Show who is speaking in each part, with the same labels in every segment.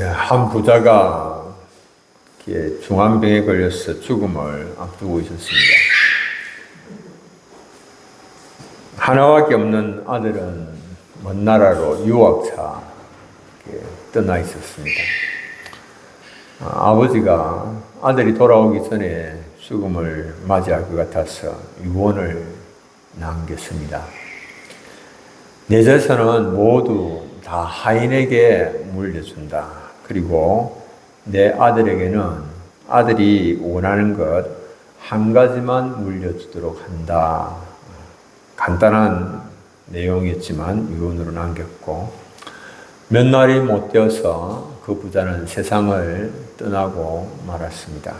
Speaker 1: 한 부자가 중환병에 걸려서 죽음을 앞두고 있었습니다. 하나밖에 없는 아들은 먼 나라로 유학차 떠나 있었습니다. 아버지가 아들이 돌아오기 전에 죽음을 맞이할 것 같아서 유언을 남겼습니다. 내 재산은 모두 다 하인에게 물려준다. 그리고 내 아들에게는 아들이 원하는 것 한 가지만 물려주도록 한다. 간단한 내용이었지만 유언으로 남겼고, 몇 날이 못 되어서 그 부자는 세상을 떠나고 말았습니다.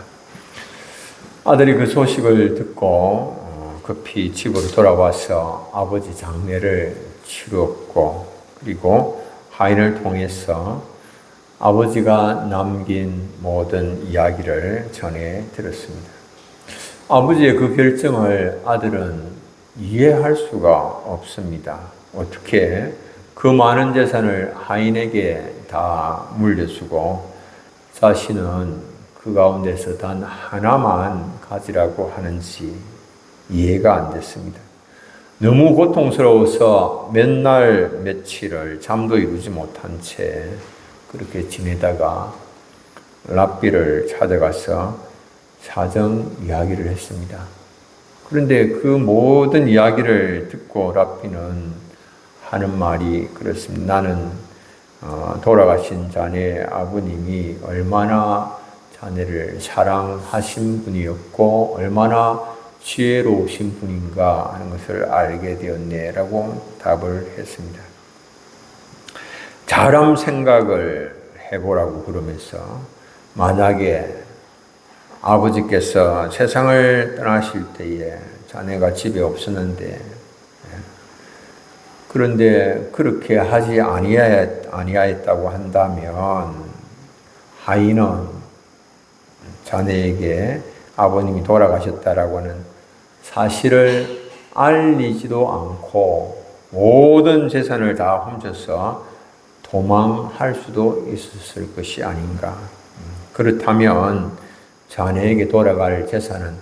Speaker 1: 아들이 그 소식을 듣고 급히 집으로 돌아와서 아버지 장례를 치루었고, 그리고 하인을 통해서 아버지가 남긴 모든 이야기를 전해 들었습니다. 아버지의 그 결정을 아들은 이해할 수가 없습니다. 어떻게 그 많은 재산을 하인에게 다 물려주고 자신은 그 가운데서 단 하나만 가지라고 하는지 이해가 안 됐습니다. 너무 고통스러워서 몇 날 며칠을 잠도 이루지 못한 채 그렇게 지내다가 랍비를 찾아가서 사정 이야기를 했습니다. 그런데 그 모든 이야기를 듣고 랍비는 하는 말이 그렇습니다. 나는 돌아가신 자네 아버님이 얼마나 자네를 사랑하신 분이었고 얼마나 지혜로우신 분인가 하는 것을 알게 되었네라고 답을 했습니다. 사람 생각을 해보라고 그러면서 만약에 아버지께서 세상을 떠나실 때에 자네가 집에 없었는데 그런데 그렇게 하지 아니하였다고 한다면 하인은 자네에게 아버님이 돌아가셨다라고 하는 사실을 알리지도 않고 모든 재산을 다 훔쳐서 도망할 수도 있었을 것이 아닌가. 그렇다면 자네에게 돌아갈 재산은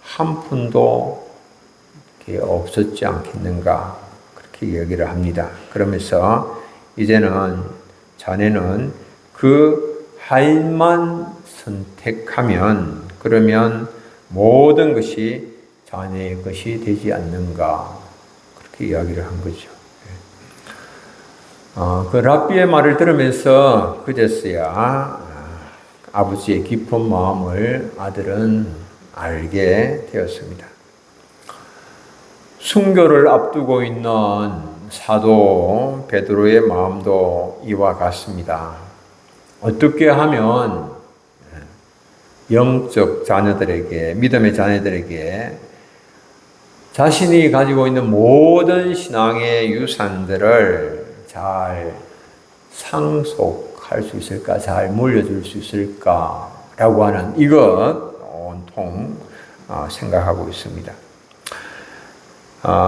Speaker 1: 한 푼도 없었지 않겠는가. 그렇게 얘기를 합니다. 그러면서 이제는 자네는 그 하인만 선택하면 그러면 모든 것이 자네의 것이 되지 않는가. 그렇게 이야기를 한 거죠. 그 랍비의 말을 들으면서 그제서야 아버지의 깊은 마음을 아들은 알게 되었습니다. 순교를 앞두고 있는 사도 베드로의 마음도 이와 같습니다. 어떻게 하면 영적 자녀들에게, 믿음의 자녀들에게 자신이 가지고 있는 모든 신앙의 유산들을 잘 상속할 수 있을까, 잘 물려줄 수 있을까라고 하는 이것 온통 생각하고 있습니다.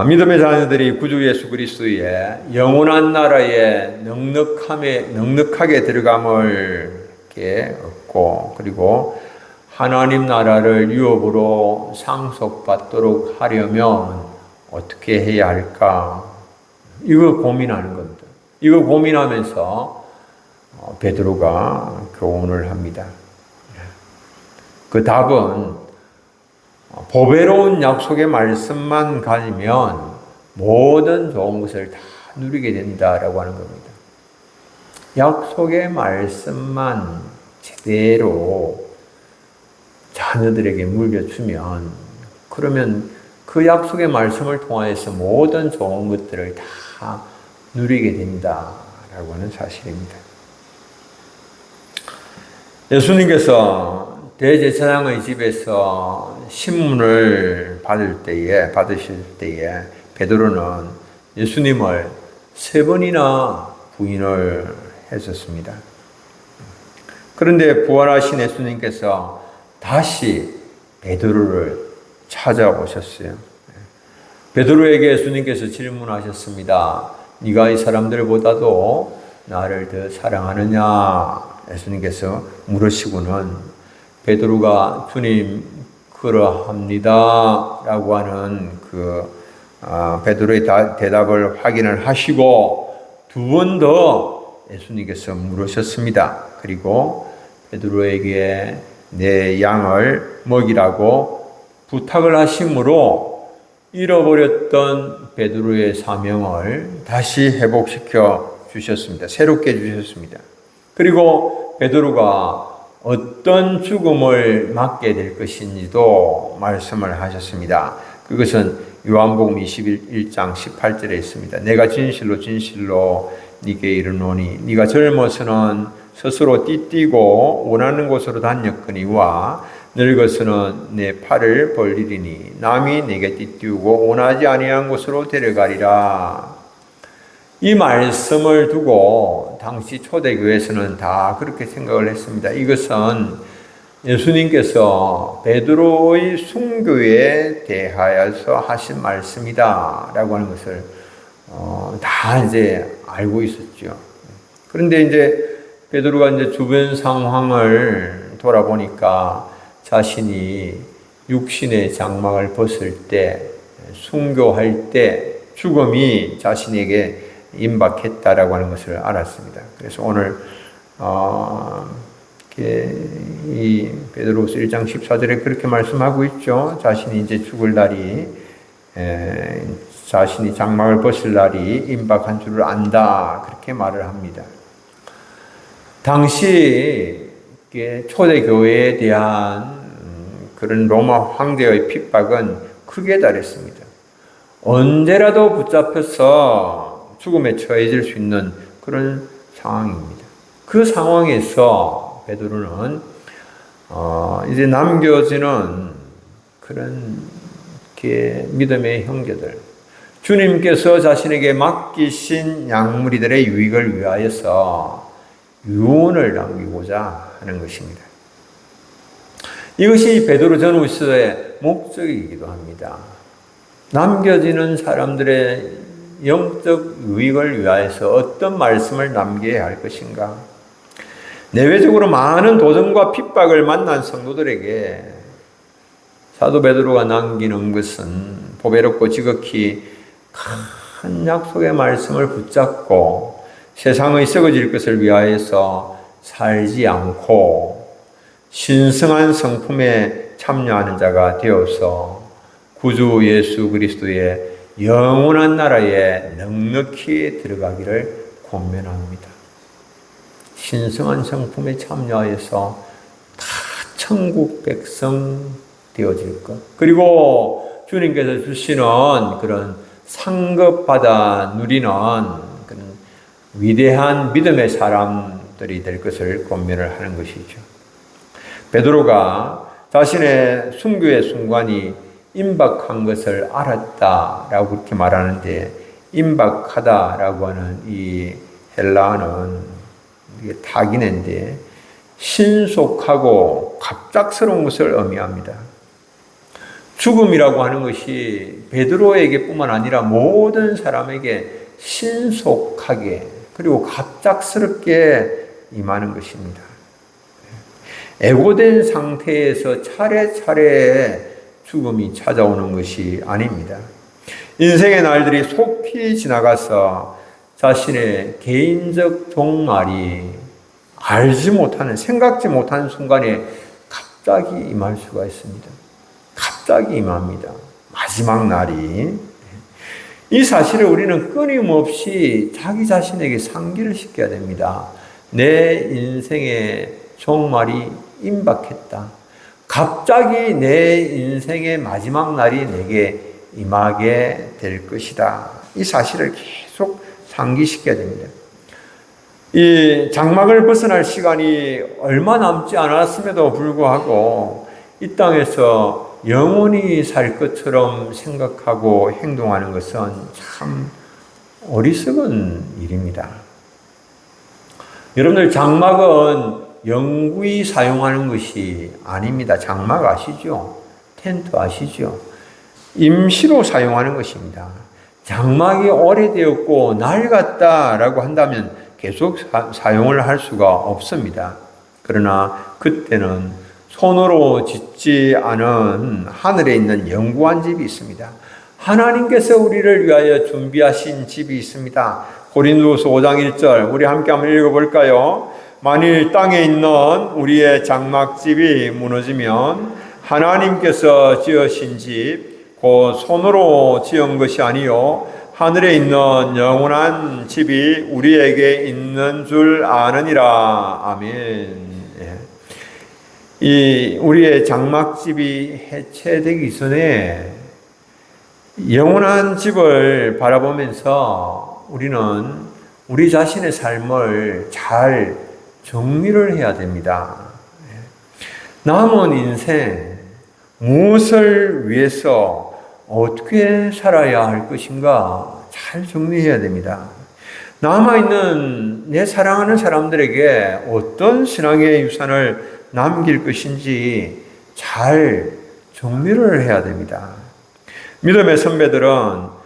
Speaker 1: 믿음의 자녀들이 구주 예수 그리스도의 영원한 나라에 넉넉하게 들어감을 얻고 그리고 하나님 나라를 유업으로 상속받도록 하려면 어떻게 해야 할까? 이거 고민하는 겁니다. 이거 고민하면서 베드로가 교훈을 합니다. 그 답은 보배로운 약속의 말씀만 가지면 모든 좋은 것을 다 누리게 된다라고 하는 겁니다. 약속의 말씀만 제대로 자녀들에게 물려주면 그러면 그 약속의 말씀을 통하여서 모든 좋은 것들을 다 누리게 된다라고 하는 사실입니다. 예수님께서 대제사장의 집에서 신문을 받으실 때에 베드로는 예수님을 3번이나 부인을 했었습니다. 그런데 부활하신 예수님께서 다시 베드로를 찾아오셨어요. 베드로에게 예수님께서 질문하셨습니다. 네가 이 사람들보다도 나를 더 사랑하느냐? 예수님께서 물으시고는 베드로가 주님 그러합니다 라고 하는 베드로의 대답을 확인을 하시고 두 번 더 예수님께서 물으셨습니다. 그리고 베드로에게 내 양을 먹이라고 부탁을 하심으로 잃어버렸던 베드로의 사명을 다시 회복시켜 주셨습니다. 새롭게 주셨습니다. 그리고 베드로가 어떤 죽음을 맞게 될 것인지도 말씀을 하셨습니다. 그것은 요한복음 21장 18절에 있습니다. 내가 진실로 진실로 네게 이르노니 네가 젊어서는 스스로 띠띠고 원하는 곳으로 다녔거니와 늙어서는 내 팔을 벌리리니 남이 내게 띠띠우고 원하지 아니한 곳으로 데려가리라. 이 말씀을 두고 당시 초대교회에서는 다 그렇게 생각을 했습니다. 이것은 예수님께서 베드로의 순교에 대하여서 하신 말씀이다 라고 하는 것을 다 이제 알고 있었죠. 그런데 이제 베드로가 이제 주변 상황을 돌아보니까 자신이 육신의 장막을 벗을 때, 순교할 때 죽음이 자신에게 임박했다라고 하는 것을 알았습니다. 그래서 오늘 이 베드로후서 1장 14절에 그렇게 말씀하고 있죠. 자신이 이제 죽을 날이 자신이 장막을 벗을 날이 임박한 줄을 안다 그렇게 말을 합니다. 당시 초대 교회에 대한 그런 로마 황제의 핍박은 크게 달했습니다. 언제라도 붙잡혀서 죽음에 처해질 수 있는 그런 상황입니다. 그 상황에서 베드로는 이제 남겨지는 그런 믿음의 형제들, 주님께서 자신에게 맡기신 양무리들의 유익을 위하여서 유언을 남기고자 하는 것입니다. 이것이 베드로 전후서의 목적이기도 합니다. 남겨지는 사람들의 영적 유익을 위하여서 어떤 말씀을 남겨야 할 것인가? 내외적으로 많은 도전과 핍박을 만난 성도들에게 사도 베드로가 남기는 것은 보배롭고 지극히 큰 약속의 말씀을 붙잡고 세상의 썩어질 것을 위하여서 살지 않고 신성한 성품에 참여하는 자가 되어서 구주 예수 그리스도의 영원한 나라에 넉넉히 들어가기를 권면합니다. 신성한 성품에 참여하여서 다 천국 백성 되어질 것. 그리고 주님께서 주시는 그런 상급받아 누리는 그런 위대한 믿음의 사람들이 될 것을 권면을 하는 것이죠. 베드로가 자신의 순교의 순간이 임박한 것을 알았다라고 그렇게 말하는데, 임박하다라고 하는 이 헬라어는 이게 타기네인데 신속하고 갑작스러운 것을 의미합니다. 죽음이라고 하는 것이 베드로에게뿐만 아니라 모든 사람에게 신속하게 그리고 갑작스럽게 임하는 것입니다. 애고된 상태에서 차례차례 죽음이 찾아오는 것이 아닙니다. 인생의 날들이 속히 지나가서 자신의 개인적 종말이 알지 못하는, 생각지 못하는 순간에 갑자기 임할 수가 있습니다. 갑자기 임합니다. 마지막 날이. 이 사실을 우리는 끊임없이 자기 자신에게 상기를 시켜야 됩니다. 내 인생의 종말이 임박했다. 갑자기 내 인생의 마지막 날이 내게 임하게 될 것이다. 이 사실을 계속 상기시켜야 됩니다. 이 장막을 벗어날 시간이 얼마 남지 않았음에도 불구하고 이 땅에서 영원히 살 것처럼 생각하고 행동하는 것은 참 어리석은 일입니다. 여러분들, 장막은 영구히 사용하는 것이 아닙니다. 장막 아시죠? 텐트 아시죠? 임시로 사용하는 것입니다. 장막이 오래되었고 낡았다라고 한다면 계속 사용을 할 수가 없습니다. 그러나 그때는 손으로 짓지 않은 하늘에 있는 영구한 집이 있습니다. 하나님께서 우리를 위하여 준비하신 집이 있습니다. 고린도후서 5장 1절 우리 함께 한번 읽어볼까요? 만일 땅에 있는 우리의 장막집이 무너지면 하나님께서 지으신 집 곧 손으로 지은 것이 아니요 하늘에 있는 영원한 집이 우리에게 있는 줄 아느니라. 아멘. 이 우리의 장막집이 해체되기 전에 영원한 집을 바라보면서 우리는 우리 자신의 삶을 잘 정리를 해야 됩니다. 남은 인생 무엇을 위해서 어떻게 살아야 할 것인가 잘 정리해야 됩니다. 남아있는 내 사랑하는 사람들에게 어떤 신앙의 유산을 남길 것인지 잘 정리를 해야 됩니다. 믿음의 선배들은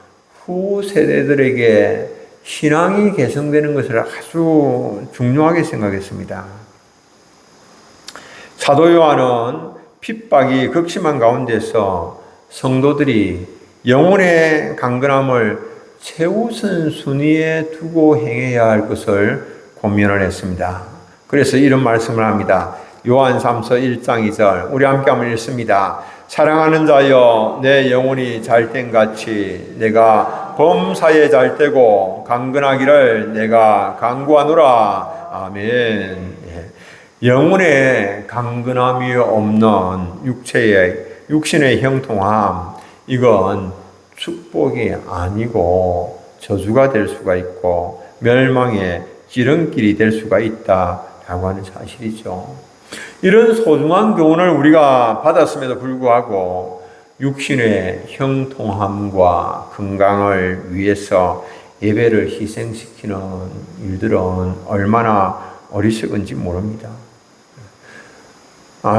Speaker 1: 후 세대들에게 신앙이 계승되는 것을 아주 중요하게 생각했습니다. 사도 요한은 핍박이 극심한 가운데서 성도들이 영혼의 강건함을 최우선 순위에 두고 행해야 할 것을 권면을 했습니다. 그래서 이런 말씀을 합니다. 요한 3서 1장 2절 우리 함께 한번 읽습니다. 사랑하는 자여 내 영혼이 잘된 같이 내가 범사에 잘되고 강건하기를 내가 간구하노라. 아멘. 영혼의 강건함이 없는 육신의 형통함, 이건 축복이 아니고 저주가 될 수가 있고 멸망의 지름길이 될 수가 있다라고 하는 사실이죠. 이런 소중한 교훈을 우리가 받았음에도 불구하고 육신의 형통함과 건강을 위해서 예배를 희생시키는 일들은 얼마나 어리석은지 모릅니다.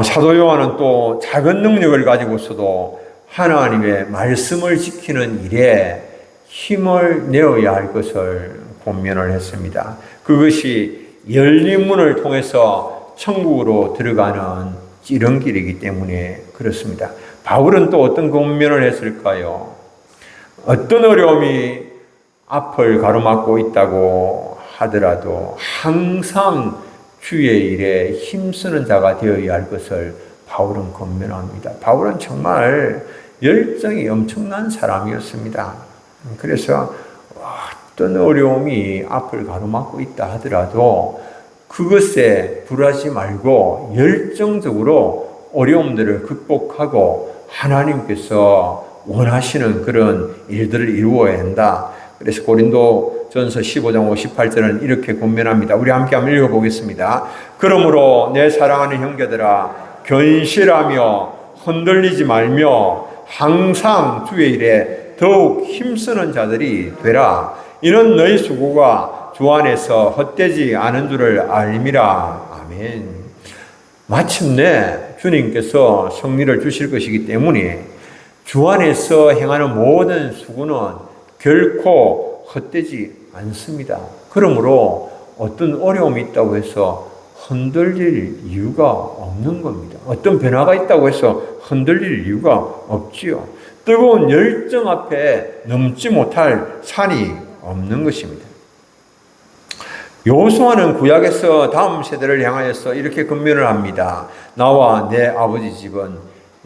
Speaker 1: 사도 요한은 또 작은 능력을 가지고서도 하나님의 말씀을 지키는 일에 힘을 내어야 할 것을 권면을 했습니다. 그것이 열린 문을 통해서 천국으로 들어가는 지름길이기 때문에 그렇습니다. 바울은 또 어떤 권면을 했을까요? 어떤 어려움이 앞을 가로막고 있다고 하더라도 항상 주의 일에 힘쓰는 자가 되어야 할 것을 바울은 권면합니다. 바울은 정말 열정이 엄청난 사람이었습니다. 그래서 어떤 어려움이 앞을 가로막고 있다 하더라도 그것에 불하지 말고 열정적으로 어려움들을 극복하고 하나님께서 원하시는 그런 일들을 이루어야 한다. 그래서 고린도전서 15장 58절은 이렇게 권면합니다. 우리 함께 한번 읽어보겠습니다. 그러므로 내 사랑하는 형제들아 견실하며 흔들리지 말며 항상 주의 일에 더욱 힘쓰는 자들이 되라. 이는 너희 수고가 주 안에서 헛되지 않은 줄을 알미라. 아멘. 마침내 주님께서 승리를 주실 것이기 때문에 주 안에서 행하는 모든 수고는 결코 헛되지 않습니다. 그러므로 어떤 어려움이 있다고 해서 흔들릴 이유가 없는 겁니다. 어떤 변화가 있다고 해서 흔들릴 이유가 없지요. 뜨거운 열정 앞에 넘지 못할 산이 없는 것입니다. 여호수아는 구약에서 다음 세대를 향하여서 이렇게 권면을 합니다. 나와 내 아버지 집은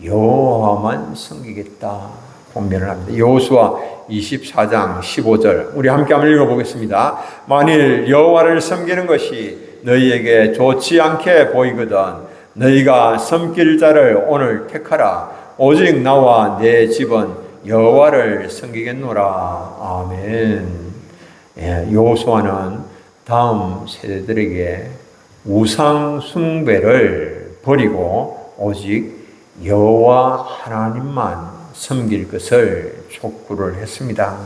Speaker 1: 여호와만 섬기겠다 권면을 합니다. 여호수아 24장 15절 우리 함께 한번 읽어보겠습니다. 만일 여호와를 섬기는 것이 너희에게 좋지 않게 보이거든 너희가 섬길 자를 오늘 택하라. 오직 나와 내 집은 여호와를 섬기겠노라. 아멘. 여호수아는 다음 세대들에게 우상 숭배를 버리고 오직 여호와 하나님만 섬길 것을 촉구를 했습니다.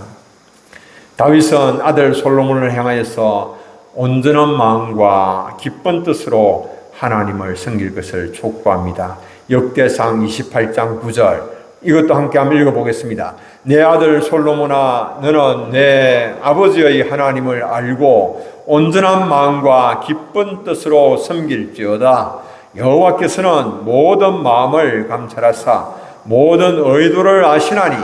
Speaker 1: 다윗은 아들 솔로몬을 향하여서 온전한 마음과 기쁜 뜻으로 하나님을 섬길 것을 촉구합니다. 역대상 28장 9절 이것도 함께 한번 읽어보겠습니다. 내 아들 솔로몬아 너는 내 아버지의 하나님을 알고 온전한 마음과 기쁜 뜻으로 섬길지어다. 여호와께서는 모든 마음을 감찰하사 모든 의도를 아시나니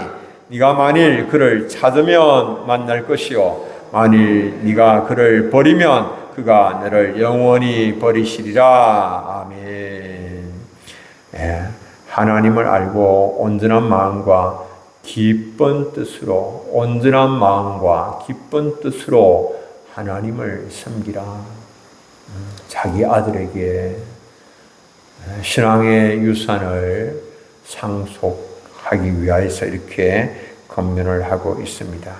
Speaker 1: 네가 만일 그를 찾으면 만날 것이요 만일 네가 그를 버리면 그가 너를 영원히 버리시리라. 아멘. 하나님을 알고 온전한 마음과 기쁜 뜻으로 온전한 마음과 기쁜 뜻으로 하나님을 섬기라. 자기 아들에게 신앙의 유산을 상속하기 위하여서 이렇게 권면을 하고 있습니다.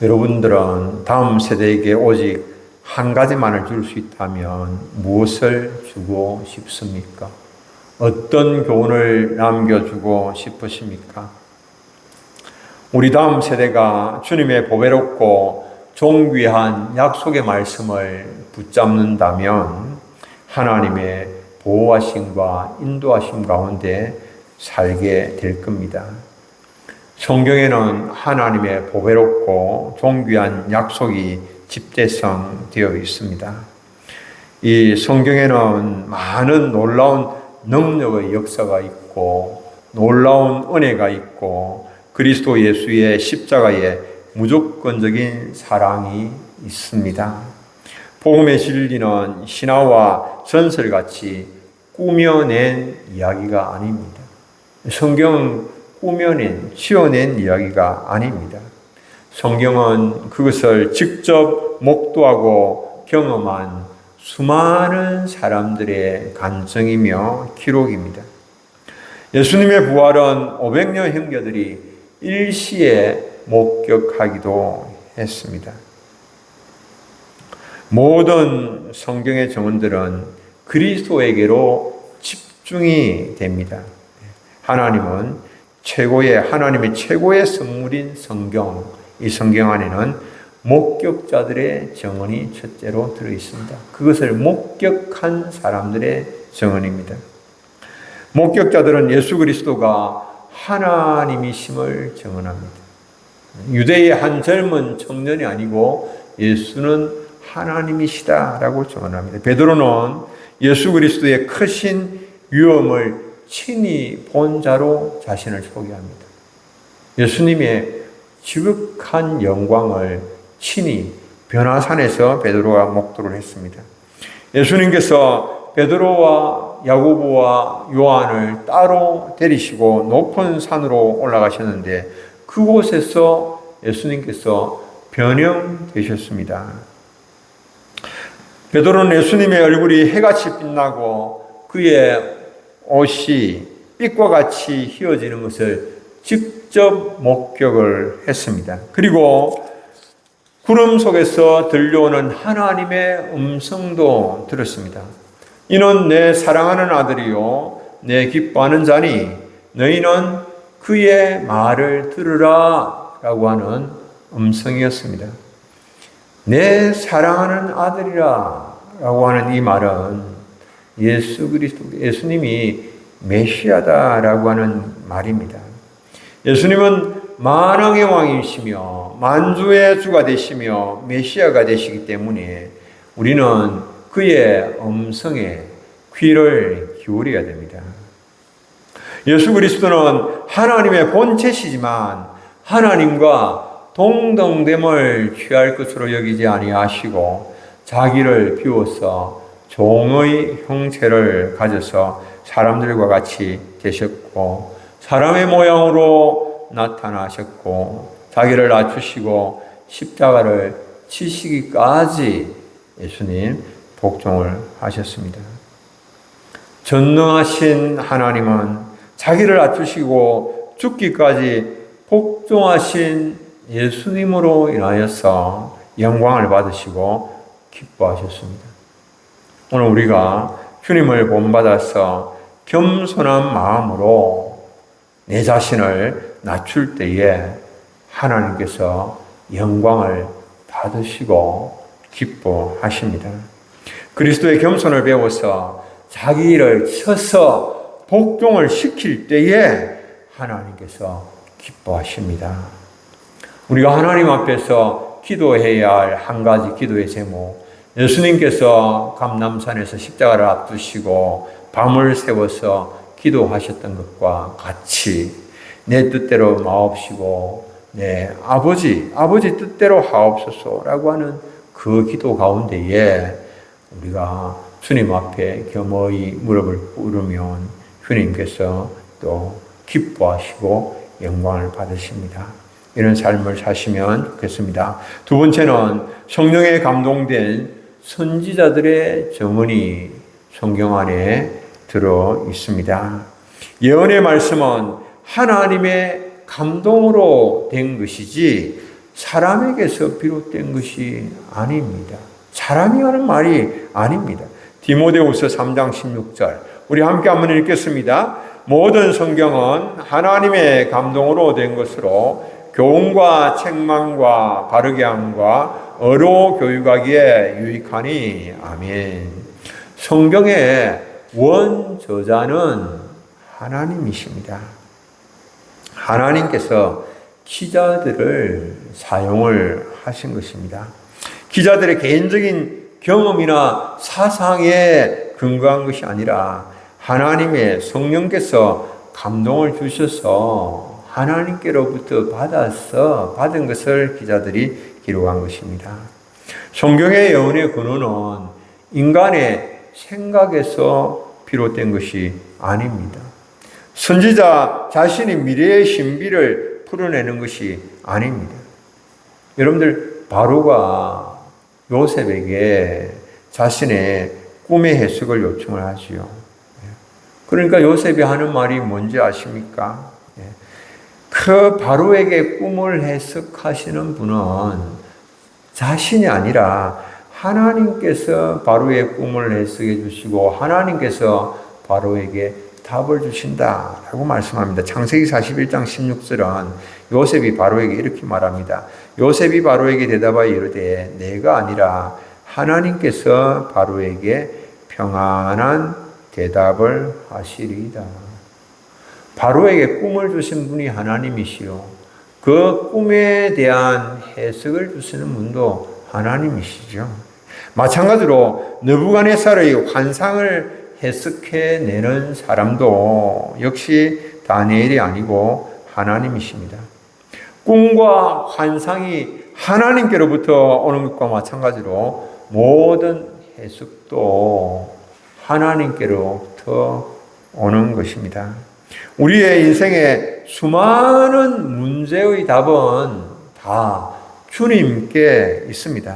Speaker 1: 여러분들은 다음 세대에게 오직 한 가지만을 줄 수 있다면 무엇을 주고 싶습니까? 어떤 교훈을 남겨주고 싶으십니까? 우리 다음 세대가 주님의 보배롭고 존귀한 약속의 말씀을 붙잡는다면 하나님의 보호하심과 인도하심 가운데 살게 될 겁니다. 성경에는 하나님의 보배롭고 존귀한 약속이 집대성되어 있습니다. 이 성경에는 많은 놀라운 능력의 역사가 있고 놀라운 은혜가 있고 그리스도 예수의 십자가의 무조건적인 사랑이 있습니다. 복음의 진리는 신화와 전설같이 꾸며낸 이야기가 아닙니다. 성경은 꾸며낸, 지어낸 이야기가 아닙니다. 성경은 그것을 직접 목도하고 경험한 수많은 사람들의 간증이며 기록입니다. 예수님의 부활은 500여 형제들이 일시에 목격하기도 했습니다. 모든 성경의 증언들은 그리스도에게로 집중이 됩니다. 하나님의 최고의 선물인 성경, 이 성경 안에는 목격자들의 증언이 첫째로 들어 있습니다. 그것을 목격한 사람들의 증언입니다. 목격자들은 예수 그리스도가 하나님이심을 증언합니다. 유대의 한 젊은 청년이 아니고 예수는 하나님이시다라고 증언합니다. 베드로는 예수 그리스도의 크신 위엄을 친히 본 자로 자신을 소개합니다. 예수님의 지극한 영광을 친히 변화산에서 베드로가 목도를 했습니다. 예수님께서 베드로와 야고보와 요한을 따로 데리시고 높은 산으로 올라가셨는데 그곳에서 예수님께서 변형되셨습니다. 베드로는 예수님의 얼굴이 해같이 빛나고 그의 옷이 빛과 같이 휘어지는 것을 직접 목격을 했습니다. 그리고 구름 속에서 들려오는 하나님의 음성도 들었습니다. 이는 내 사랑하는 아들이요 내 기뻐하는 자니 너희는 그의 말을 들으라 라고 하는 음성이었습니다. 내 사랑하는 아들이라 라고 하는 이 말은 예수 그리스도, 예수님이 메시아다라고 하는 말입니다. 예수님은 만왕의 왕이시며 만주의 주가 되시며 메시아가 되시기 때문에 우리는 그의 음성에 귀를 기울여야 됩니다. 예수 그리스도는 하나님의 본체시지만 하나님과 동등됨을 취할 것으로 여기지 아니하시고 자기를 비워서 종의 형체를 가져서 사람들과 같이 되셨고 사람의 모양으로 나타나셨고 자기를 낮추시고 십자가를 치시기까지 예수님 복종을 하셨습니다. 전능하신 하나님은 자기를 낮추시고 죽기까지 복종하신 예수님으로 인하여서 영광을 받으시고 기뻐하셨습니다. 오늘 우리가 주님을 본받아서 겸손한 마음으로 내 자신을 낮출 때에 하나님께서 영광을 받으시고 기뻐하십니다. 그리스도의 겸손을 배워서 자기 일을 쳐서 복종을 시킬 때에 하나님께서 기뻐하십니다. 우리가 하나님 앞에서 기도해야 할 한 가지 기도의 제목, 예수님께서 감람산에서 십자가를 앞두시고 밤을 새워서 기도하셨던 것과 같이 내 뜻대로 마옵시고 내 아버지 뜻대로 하옵소서라고 하는 그 기도 가운데에 우리가 주님 앞에 겸허히 무릎을 꿇으면 주님께서 또 기뻐하시고 영광을 받으십니다. 이런 삶을 사시면 좋겠습니다. 두 번째는 성령에 감동된 선지자들의 증언이 성경 안에 들어 있습니다. 예언의 말씀은 하나님의 감동으로 된 것이지 사람에게서 비롯된 것이 아닙니다. 사람이 하는 말이 아닙니다. 디모데후서 3장 16절 우리 함께 한번 읽겠습니다. 모든 성경은 하나님의 감동으로 된 것으로 교훈과 책망과 바르게 함과 어로 교육하기에 유익하니 아멘. 성경의 원저자는 하나님이십니다. 하나님께서 기자들을 사용을 하신 것입니다. 기자들의 개인적인 경험이나 사상에 근거한 것이 아니라 하나님의 성령께서 감동을 주셔서 하나님께로부터 받은 것을 기자들이 기록한 것입니다. 성경의 예언의 근원은 인간의 생각에서 비롯된 것이 아닙니다. 선지자 자신이 미래의 신비를 풀어내는 것이 아닙니다. 여러분들 바로가 요셉에게 자신의 꿈의 해석을 요청을 하지요. 그러니까 요셉이 하는 말이 뭔지 아십니까? 그 바로에게 꿈을 해석하시는 분은 자신이 아니라 하나님께서 바로의 꿈을 해석해 주시고 하나님께서 바로에게 답을 주신다라고 말씀합니다. 창세기 41장 16절은 요셉이 바로에게 이렇게 말합니다. 요셉이 바로에게 대답하여 이르되 내가 아니라 하나님께서 바로에게 평안한 대답을 하시리이다. 바로에게 꿈을 주신 분이 하나님이시요. 그 꿈에 대한 해석을 주시는 분도 하나님이시죠. 마찬가지로 느부갓네살의 환상을 해석해내는 사람도 역시 다니엘이 아니고 하나님이십니다. 꿈과 환상이 하나님께로부터 오는 것과 마찬가지로 모든 해석도 하나님께로부터 오는 것입니다. 우리의 인생의 수많은 문제의 답은 다 주님께 있습니다.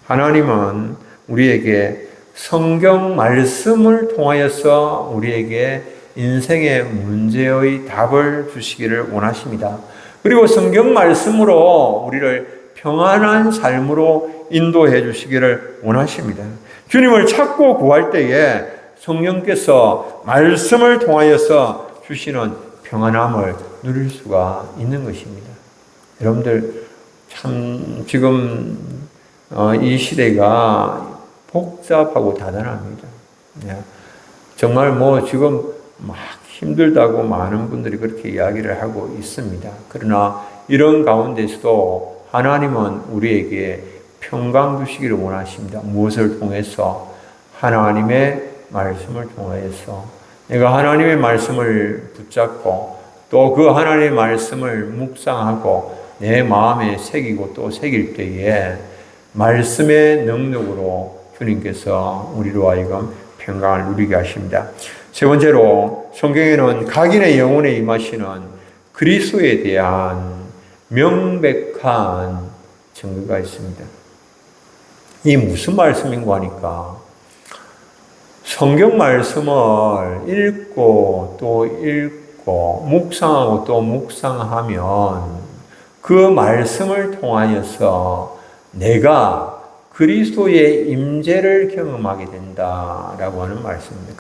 Speaker 1: 하나님은 우리에게 성경 말씀을 통하여서 우리에게 인생의 문제의 답을 주시기를 원하십니다. 그리고 성경 말씀으로 우리를 평안한 삶으로 인도해 주시기를 원하십니다. 주님을 찾고 구할 때에 성령께서 말씀을 통하여서 주시는 평안함을 누릴 수가 있는 것입니다. 여러분들 참 지금 이 시대가 복잡하고 다단합니다. 정말 지금 막 힘들다고 많은 분들이 그렇게 이야기를 하고 있습니다. 그러나 이런 가운데서도 하나님은 우리에게 평강 주시기를 원하십니다. 무엇을 통해서? 하나님의 말씀을 통해서 내가 하나님의 말씀을 붙잡고 또 그 하나님의 말씀을 묵상하고 내 마음에 새기고 또 새길 때에 말씀의 능력으로 주님께서 우리로 하여금 평강을 누리게 하십니다. 세 번째로 성경에는 각인의 영혼에 임하시는 그리스도에 대한 명백한 증거가 있습니다. 이 무슨 말씀인고 하니까 성경 말씀을 읽고 또 읽고 묵상하고 또 묵상하면 그 말씀을 통하여서 내가 그리스도의 임재를 경험하게 된다라고 하는 말씀입니다.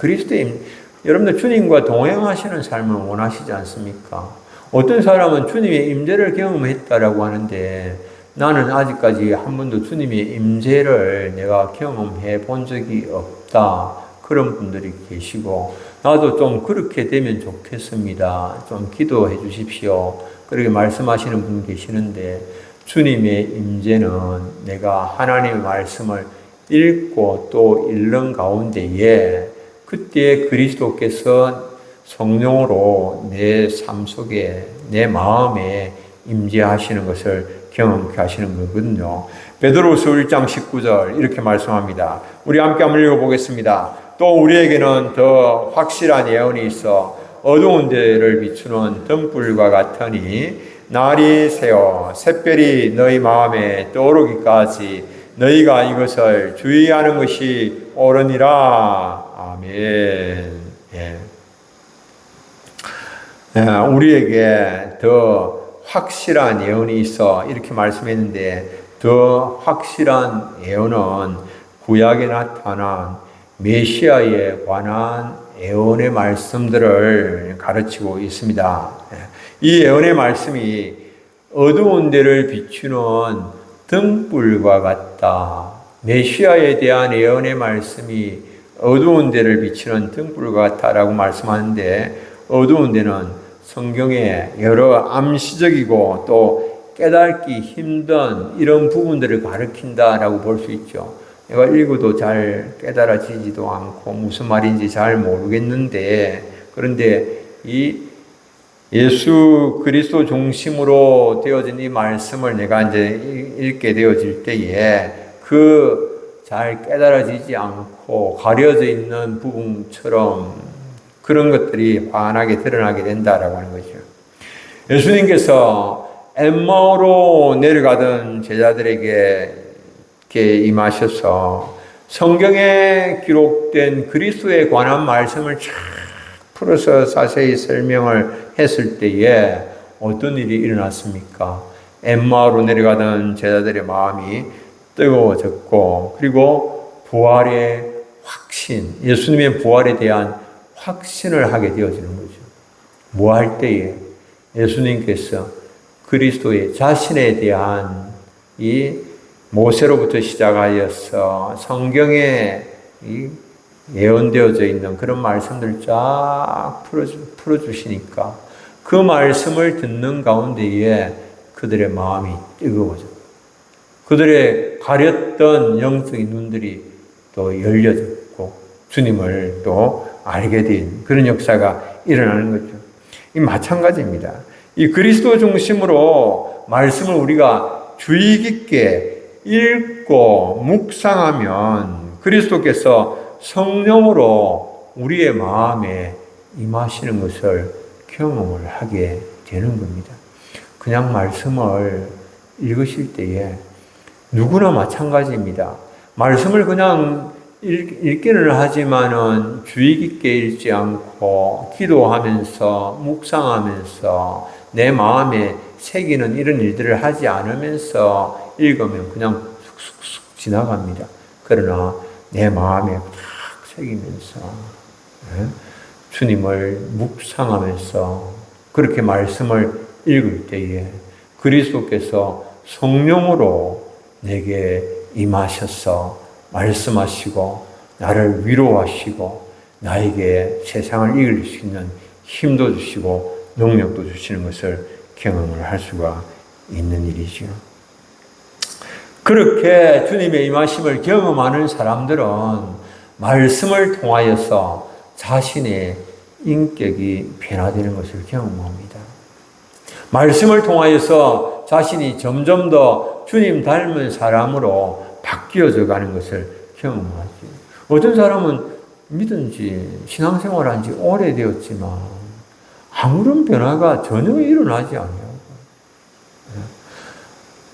Speaker 1: 여러분들 주님과 동행하시는 삶을 원하시지 않습니까? 어떤 사람은 주님의 임재를 경험했다라고 하는데 나는 아직까지 한 번도 주님의 임재를 내가 경험해 본 적이 없다. 그런 분들이 계시고 나도 좀 그렇게 되면 좋겠습니다. 좀 기도해 주십시오. 그렇게 말씀하시는 분 계시는데 주님의 임재는 내가 하나님의 말씀을 읽고 또 읽는 가운데에 그때 그리스도께서 성령으로 내 삶 속에 내 마음에 임재하시는 것을 경험케 하시는 거거든요. 베드로후서 1장 19절 이렇게 말씀합니다. 우리 함께 한번 읽어보겠습니다. 또 우리에게는 더 확실한 예언이 있어 어두운 데를 비추는 등불과 같으니 날이 새어 샛별이 너희 마음에 떠오르기까지 너희가 이것을 주의하는 것이 옳으니라. 아멘. 예. 우리에게 더 확실한 예언이 있어 이렇게 말씀했는데, 더 확실한 예언은 구약에 나타난 메시아에 관한 예언의 말씀들을 가르치고 있습니다. 이 예언의 말씀이 어두운 데를 비추는 등불과 같다. 메시아에 대한 예언의 말씀이 어두운 데를 비추는 등불과 같다라고 말씀하는데, 어두운 데는 성경의 여러 암시적이고 또 깨닫기 힘든 이런 부분들을 가리킨다라고 볼 수 있죠. 내가 읽어도 잘 깨달아지지도 않고 무슨 말인지 잘 모르겠는데, 그런데 이 예수 그리스도 중심으로 되어진 이 말씀을 내가 이제 읽게 되어질 때에 그 잘 깨달아지지 않고 가려져 있는 부분처럼 그런 것들이 환하게 드러나게 된다라고 하는 거죠. 예수님께서 엠마오로 내려가던 제자들에게 이렇게 임하셔서 성경에 기록된 그리스도에 관한 말씀을 쫙 풀어서 자세히 설명을 했을 때에 어떤 일이 일어났습니까? 엠마오로 내려가던 제자들의 마음이 뜨거워졌고, 그리고 부활의 확신, 예수님의 부활에 대한 확신을 하게 되어지는 거죠. 뭐 할 때에 예수님께서 그리스도의 자신에 대한 이 모세로부터 시작하여서 성경에 이 예언되어져 있는 그런 말씀들 쫙 풀어주시니까 그 말씀을 듣는 가운데에 그들의 마음이 뜨거워졌고, 그들의 가렸던 영적인 눈들이 또 열려졌고 주님을 또 알게 된 그런 역사가 일어나는 거죠. 이 마찬가지입니다. 이 그리스도 중심으로 말씀을 우리가 주의 깊게 읽고 묵상하면 그리스도께서 성령으로 우리의 마음에 임하시는 것을 경험을 하게 되는 겁니다. 그냥 말씀을 읽으실 때에 누구나 마찬가지입니다. 말씀을 그냥 읽기는 하지만은 주의 깊게 읽지 않고 기도하면서 묵상하면서 내 마음에 새기는 이런 일들을 하지 않으면서 읽으면 그냥 쑥쑥쑥 지나갑니다. 그러나 내 마음에 탁 새기면서 주님을 묵상하면서 그렇게 말씀을 읽을 때에 그리스도께서 성령으로 내게 임하셔서 말씀하시고 나를 위로하시고 나에게 세상을 이길 수 있는 힘도 주시고 능력도 주시는 것을 경험을 할 수가 있는 일이죠. 그렇게 주님의 임하심을 경험하는 사람들은 말씀을 통하여서 자신의 인격이 변화되는 것을 경험합니다. 말씀을 통하여서 자신이 점점 더 주님 닮은 사람으로 바뀌어져 가는 것을 경험하지. 어떤 사람은 믿은 지, 신앙생활 한 지 오래되었지만 아무런 변화가 전혀 일어나지 아니하고,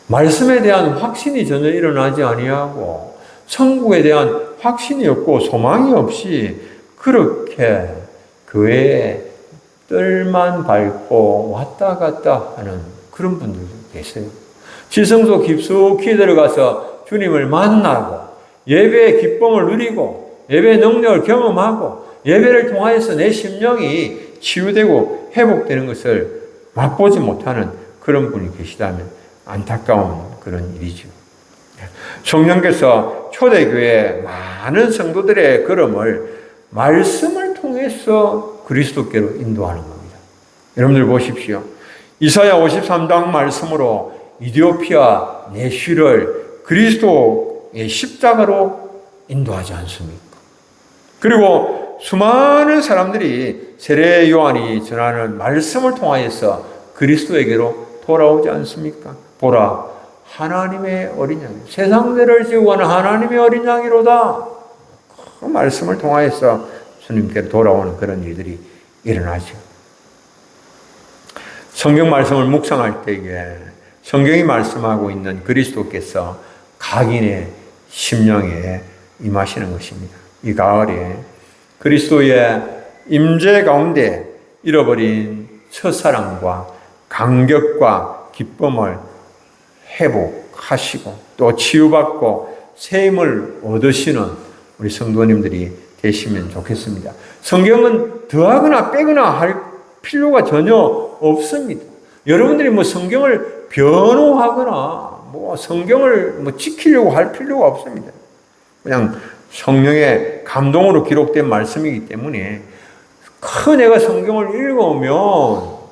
Speaker 1: 말씀에 대한 확신이 전혀 일어나지 아니하고, 천국에 대한 확신이 없고 소망이 없이 그렇게 교회에 뜰만 밟고 왔다 갔다 하는 그런 분들도 계세요. 지성소 깊숙이 들어가서 주님을 만나고 예배의 기쁨을 누리고 예배의 능력을 경험하고 예배를 통하여서 내 심령이 치유되고 회복되는 것을 맛보지 못하는 그런 분이 계시다면 안타까운 그런 일이죠. 성령께서 초대교회 많은 성도들의 걸음을 말씀을 통해서 그리스도께로 인도하는 겁니다. 여러분들 보십시오. 이사야 53장 말씀으로 이디오피아 내쉬를 그리스도의 십자가로 인도하지 않습니까? 그리고 수많은 사람들이 세례 요한이 전하는 말씀을 통하여서 그리스도에게로 돌아오지 않습니까? 보라, 하나님의 어린 양, 세상들을 지우고는 하나님의 어린 양이로다. 그 말씀을 통하여서 주님께 돌아오는 그런 일들이 일어나죠. 성경 말씀을 묵상할 때에 성경이 말씀하고 있는 그리스도께서 각인의 심령에 임하시는 것입니다. 이 가을에 그리스도의 임재 가운데 잃어버린 첫사랑과 감격과 기쁨을 회복하시고 또 치유받고 새 힘을 얻으시는 우리 성도님들이 되시면 좋겠습니다. 성경은 더하거나 빼거나 할 필요가 전혀 없습니다. 여러분들이 뭐 성경을 변호하거나 뭐 성경을 뭐 지키려고 할 필요가 없습니다. 그냥 성령의 감동으로 기록된 말씀이기 때문에 내가 성경을 읽으면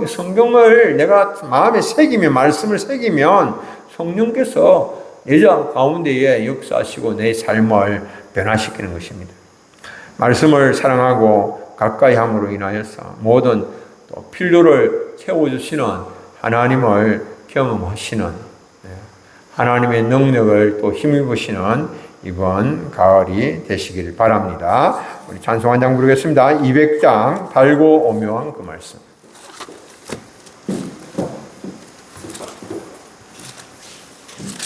Speaker 1: 성경을 내가 마음에 새기면 말씀을 새기면 성령께서 내 가운데에 역사하시고 내 삶을 변화시키는 것입니다. 말씀을 사랑하고 가까이 함으로 인하여서 모든 또 필요를 채워주시는 하나님을 경험하시는 하나님의 능력을 또 힘입으시는 이번 가을이 되시길 바랍니다. 우리 찬송 한 장 부르겠습니다. 200장 달고 오묘한 그 말씀.